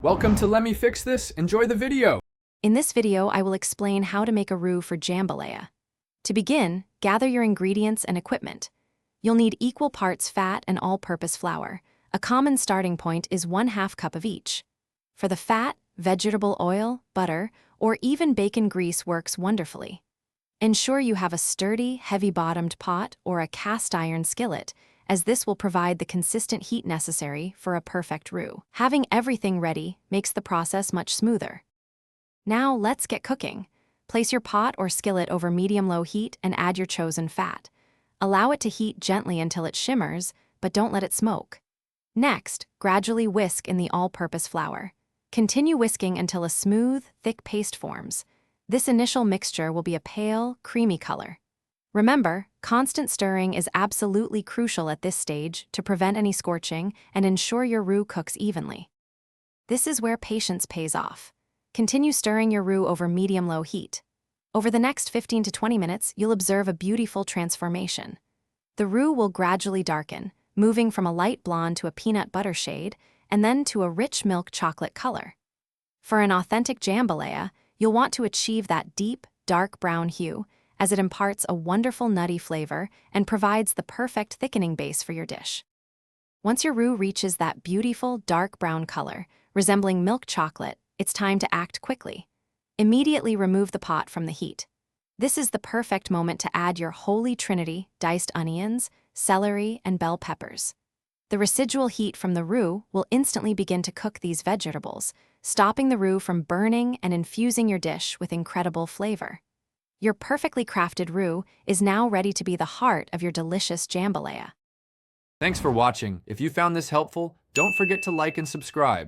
Welcome to Let Me Fix This. Enjoy the video. In this video, I will explain how to make a roux for jambalaya. To begin, gather your ingredients and equipment. You'll need equal parts fat and all-purpose flour. A common starting point is 1/2 cup of each. For the fat, vegetable oil, butter, or even bacon grease works wonderfully. Ensure you have a sturdy, heavy-bottomed pot or a cast iron skillet, as this will provide the consistent heat necessary for a perfect roux. Having everything ready makes the process much smoother. Now let's get cooking. Place your pot or skillet over medium-low heat and add your chosen fat. Allow it to heat gently until it shimmers, but don't let it smoke. Next, gradually whisk in the all-purpose flour. Continue whisking until a smooth, thick paste forms. This initial mixture will be a pale, creamy color. Remember, constant stirring is absolutely crucial at this stage to prevent any scorching and ensure your roux cooks evenly. This is where patience pays off. Continue stirring your roux over medium-low heat. Over the next 15 to 20 minutes, you'll observe a beautiful transformation. The roux will gradually darken, moving from a light blonde to a peanut butter shade, and then to a rich milk chocolate color. For an authentic jambalaya, you'll want to achieve that deep, dark brown hue, as it imparts a wonderful nutty flavor and provides the perfect thickening base for your dish. Once your roux reaches that beautiful dark brown color, resembling milk chocolate, it's time to act quickly. Immediately remove the pot from the heat. This is the perfect moment to add your holy trinity, diced onions, celery, and bell peppers. The residual heat from the roux will instantly begin to cook these vegetables, stopping the roux from burning and infusing your dish with incredible flavor. Your perfectly crafted roux is now ready to be the heart of your delicious jambalaya. Thanks for watching. If you found this helpful, don't forget to like and subscribe.